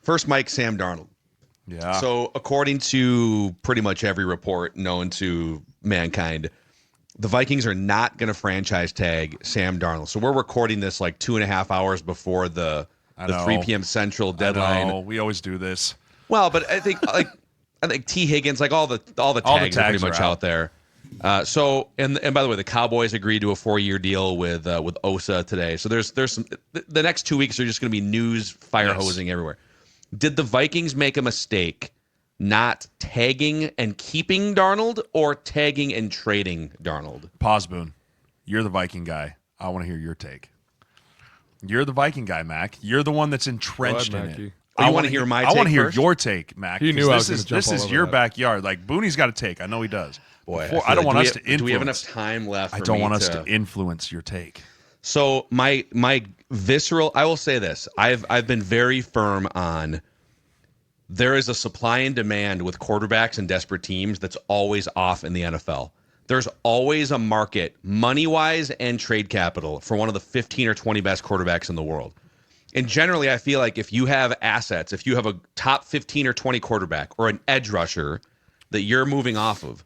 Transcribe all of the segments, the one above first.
First, Mike, Sam Darnold. Yeah. So according to pretty much every report known to mankind, the Vikings are not going to franchise tag Sam Darnold. So we're recording this like 2.5 hours before the 3 p.m. Central deadline. I know. We always do this. Well, but I think T. Higgins, like all the tags are pretty much out there. So and by the way, the Cowboys agreed to a 4-year deal with Osa today. So there's some. The next 2 weeks are just going to be news fire hosing everywhere. Did the Vikings make a mistake not tagging and keeping Darnold or tagging and trading Darnold? Pause, Boone. You're the Viking guy. I want to hear your take. You're the Viking guy, Mac. You're the one that's entrenched in it. I want to hear my take I want to hear first? your take, Mac. He knew I was this is your backyard. Like, Booney's got a take. I know he does. Boy, I don't want us to influence. Do we have enough time left? I don't want us to influence your take. So my visceral, I will say this. I've been very firm on there is a supply and demand with quarterbacks and desperate teams that's always off in the NFL. There's always a market, money-wise and trade capital, for one of the 15 or 20 best quarterbacks in the world. And generally, I feel like if you have assets, if you have a top 15 or 20 quarterback or an edge rusher that you're moving off of,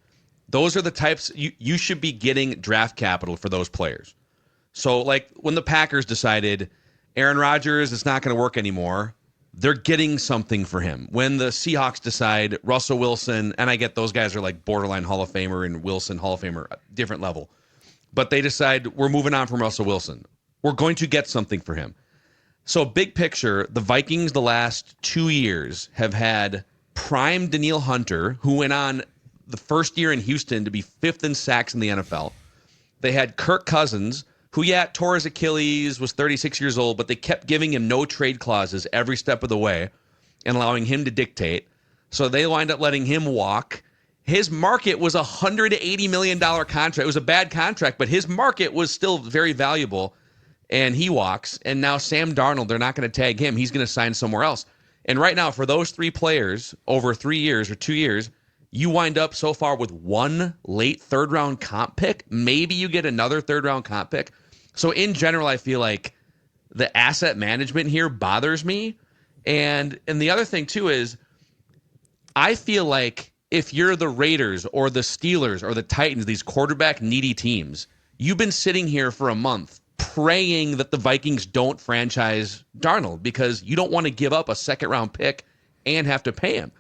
those are the types you should be getting draft capital for those players. So, like when the Packers decided Aaron Rodgers is not going to work anymore, they're getting something for him. When the Seahawks decide Russell Wilson, and I get those guys are like borderline Hall of Famer and Wilson Hall of Famer, different level. But they decide we're moving on from Russell Wilson. We're going to get something for him. So big picture, the Vikings the last 2 years have had prime Danielle Hunter, who went on the first year in Houston to be 5th in sacks in the NFL. They had Kirk Cousins, who, tore his Achilles, was 36 years old, but they kept giving him no trade clauses every step of the way and allowing him to dictate. So they wind up letting him walk. His market was a $180 million contract. It was a bad contract, but his market was still very valuable, and he walks. And now Sam Darnold, they're not going to tag him. He's going to sign somewhere else. And right now, for those 3 players over 3 years or 2 years, you wind up so far with 1 late third-round comp pick. Maybe you get another third-round comp pick. So in general, I feel like the asset management here bothers me. And the other thing, too, is I feel like if you're the Raiders or the Steelers or the Titans, these quarterback-needy teams, you've been sitting here for a month praying that the Vikings don't franchise Darnold because you don't want to give up a second-round pick and have to pay him.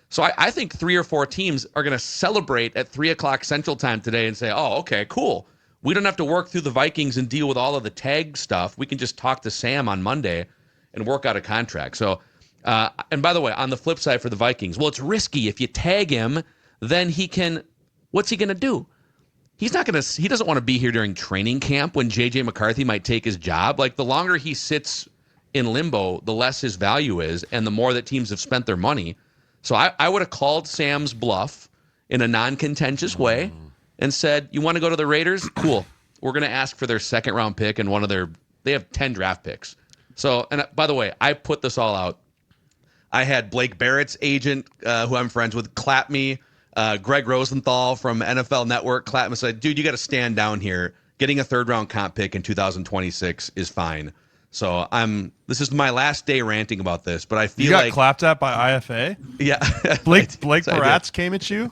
So I think 3 or 4 teams are going to celebrate at 3 o'clock Central Time today and say, oh, okay, cool. We don't have to work through the Vikings and deal with all of the tag stuff. We can just talk to Sam on Monday and work out a contract. So, and by the way, on the flip side for the Vikings, well, it's risky. If you tag him, then what's he going to do? He doesn't want to be here during training camp when J.J. McCarthy might take his job. Like, the longer he sits in limbo, the less his value is and the more that teams have spent their money. So I would have called Sam's bluff in a non-contentious way and said, you want to go to the Raiders? Cool. We're going to ask for their second-round pick and they have 10 draft picks. So, and by the way, I put this all out. I had Blake Barrett's agent, who I'm friends with, clap me. Greg Rosenthal from NFL Network clapped me and said, dude, you got to stand down here. Getting a third-round comp pick in 2026 is fine. So this is my last day ranting about this, but I feel you got clapped at by IFA. Yeah, Blake Baratz came at you.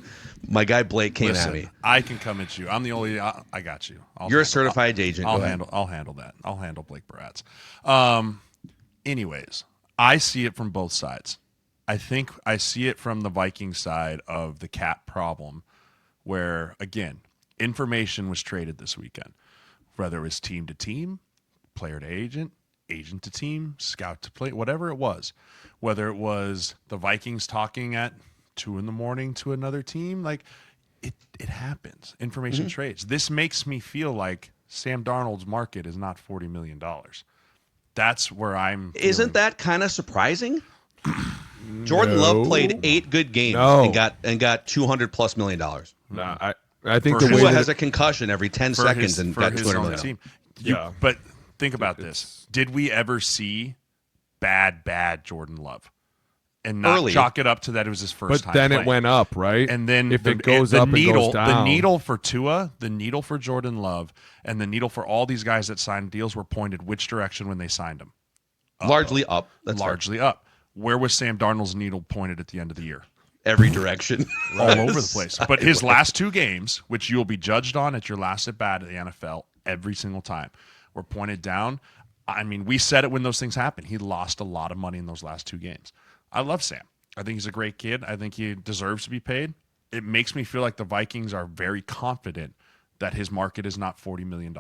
My guy Blake came at me. I can come at you. I'm the only. I got you. You're a certified agent. I'll handle that. I'll handle Blake Baratz. Anyways, I see it from both sides. I think I see it from the Viking side of the cap problem, where again, information was traded this weekend, whether it was team to team, player to agent. Agent to team, scout to play, whatever it was, whether it was the Vikings talking at 2 a.m. to another team, like it happens. Information trades. This makes me feel like Sam Darnold's market is not $40 million. That's where I'm. Isn't that kind of surprising? Jordan Love played 8 good games and got $200+ million. No, I think the Tua way has a concussion every 10 seconds and got $200 million. But think about this. Did we ever see bad Jordan Love? And not chalk it up to that it was his first time. But then playing. It went up, right? And then if it goes up and goes down. The needle for Tua, the needle for Jordan Love, and the needle for all these guys that signed deals were pointed which direction when they signed them? Largely up. Largely up. where was Sam Darnold's needle pointed at the end of the year? Every direction. All over the place. But his last 2 games, which you'll be judged on at your last at bat at the NFL every single time, were pointed down. I mean, we said it when those things happened. He lost a lot of money in those last 2 games. I love Sam. I think he's a great kid. I think he deserves to be paid. It makes me feel like the Vikings are very confident that his market is not $40 million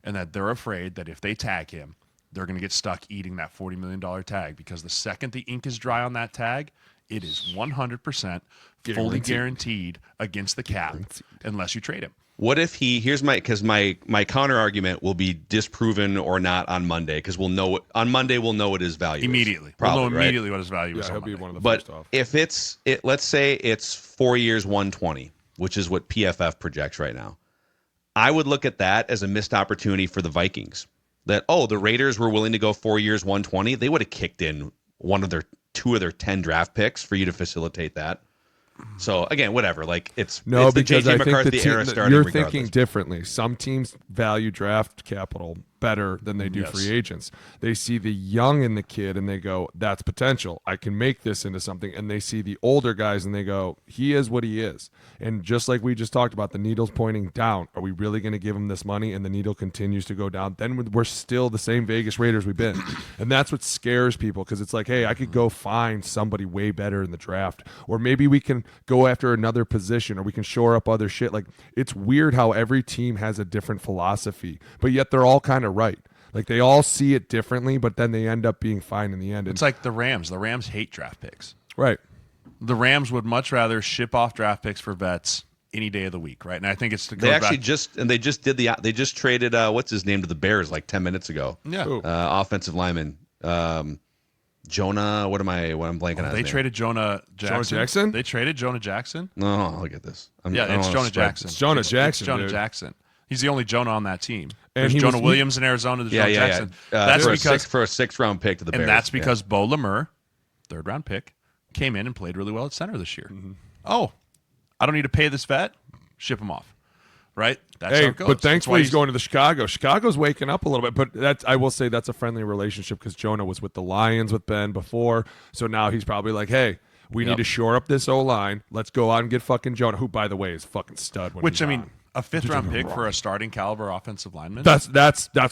and that they're afraid that if they tag him, they're going to get stuck eating that $40 million tag, because the second the ink is dry on that tag, it is 100% fully guaranteed against the cap unless you trade him. What if here's my counter argument will be disproven or not on Monday, because we'll know on Monday we'll know what his value immediately. is. Probably, we'll know immediately what his value is. He'll be one of the but first off. If let's say it's 4 years 120, which is what PFF projects right now, I would look at that as a missed opportunity for the Vikings. That the Raiders were willing to go 4 years 120, they would have kicked in 2 of their 10 draft picks for you to facilitate that. So again, whatever. Like it's because the JJ I McCarthy think era starting. you're regardless. thinking differently. Some teams value draft capital better than they do free agents. They see the young in the kid and they go, "That's potential. I can make this into something." And they see the older guys and they go, "He is what he is." And just like we just talked about, the needle's pointing down. Are we really going to give him this money? And the needle continues to go down. Then we're still the same Vegas Raiders we've been. And that's what scares people, because it's like, hey, I could go find somebody way better in the draft, or maybe we can go after another position, or we can shore up other shit. Like, it's weird how every team has a different philosophy, but yet they're all kind of right. Like, they all see it differently, but then they end up being fine in the end. It's like the Rams. The Rams hate draft picks. Right. The Rams would much rather ship off draft picks for vets any day of the week, right? And I think it's they actually they just traded what's his name to the Bears like 10 minutes ago. Yeah. Offensive lineman. Jonah, what am I blanking on? They traded Jonah Jackson. Jonah Jackson? They traded Jonah Jackson. No, look at this. It's Jonah Jackson. It's Jonah Jackson. It's Jonah dude. Jackson. He's the only Jonah on that team. And There's he Jonah was- Williams in Arizona. There's Jonah Jackson. That's because for a 6th round pick to the Bears. And that's because Bo Lemur, 3rd round pick, came in and played really well at center this year. Mm-hmm. Oh, I don't need to pay this vet. Ship him off. Right? That's how Hey, it goes. but thankfully That's he's going to the Chicago. Chicago's waking up a little bit, but I will say that's a friendly relationship, because Jonah was with the Lions with Ben before, so now he's probably like, hey, we need to shore up this O-line. Let's go out and get fucking Jonah, who, by the way, is a fucking stud. Which, I mean, a 5th round pick for a starting caliber offensive lineman. That's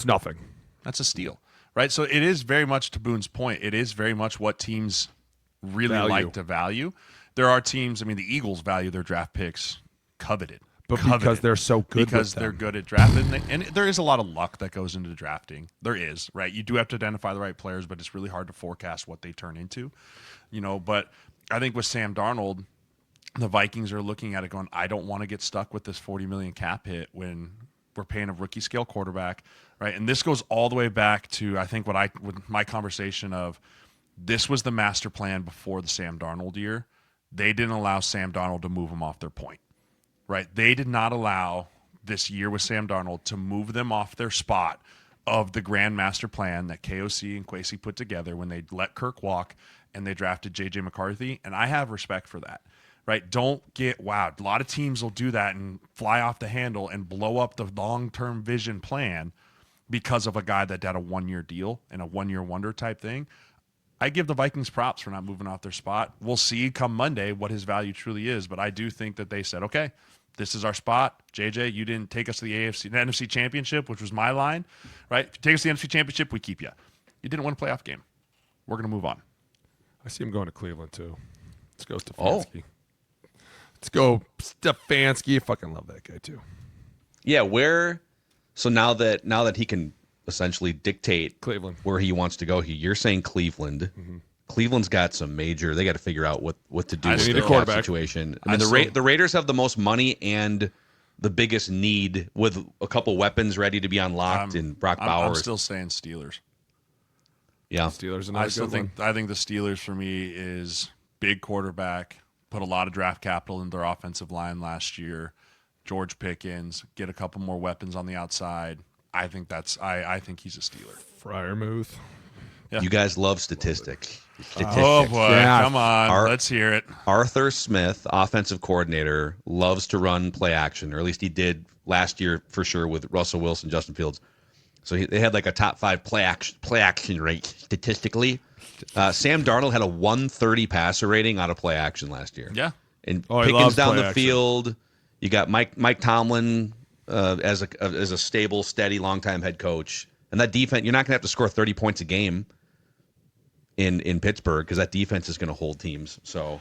nothing. That's a steal, right? So it is very much, to Boone's point, it is very much what teams really like to value. There are teams, I mean, the Eagles value their draft picks coveted. But because they're so good because they're good at drafting. And there is a lot of luck that goes into drafting. There is, right? You do have to identify the right players, but it's really hard to forecast what they turn into. But I think with Sam Darnold, the Vikings are looking at it going, I don't want to get stuck with this $40 million cap hit when we're paying a rookie scale quarterback, right? And this goes all the way back to, I think, with my conversation of, this was the master plan before the Sam Darnold year. They didn't allow Sam Darnold to move them off their point, right? They did not allow this year with Sam Darnold to move them off their spot of the grand master plan that KOC and Kwesi put together when they let Kirk walk and they drafted JJ McCarthy. And I have respect for that, right? Don't get wowed. A lot of teams will do that and fly off the handle and blow up the long-term vision plan because of a guy that had a 1-year deal and a 1-year wonder type thing. I give the Vikings props for not moving off their spot. We'll see come Monday what his value truly is, but I do think that they said, okay, this is our spot. JJ, you didn't take us to the NFC Championship, which was my line, right? If you take us to the NFC Championship, we keep you. You didn't win a playoff game. We're going to move on. I see him going to Cleveland, too. Let's go Stefanski. Let's go Stefanski. I fucking love that guy, too. Yeah, so now that he can essentially dictate Cleveland where he wants to go, you're saying Cleveland. Mm-hmm. Cleveland's got some major. They got to figure out what to do with their cap situation. I mean, the Raiders have the most money and the biggest need, with a couple weapons ready to be unlocked in Brock Bowers. I'm still saying Steelers. Yeah, Steelers. I think the Steelers for me is big quarterback. Put a lot of draft capital in their offensive line last year. George Pickens, get a couple more weapons on the outside. I think I think he's a Steeler. Freiermuth. Yeah. You guys love statistics. Oh boy, come on, let's hear it. Arthur Smith, offensive coordinator, loves to run play action, or at least he did last year for sure with Russell Wilson, Justin Fields. So they had like a top 5 play action rate statistically. Sam Darnold had a 130 passer rating out of play action last year. Yeah. And he Pickens loves down play the action. field. You got Mike Tomlin as a stable, steady, longtime head coach. And that defense, you're not going to have to score 30 points a game in Pittsburgh because that defense is going to hold teams. So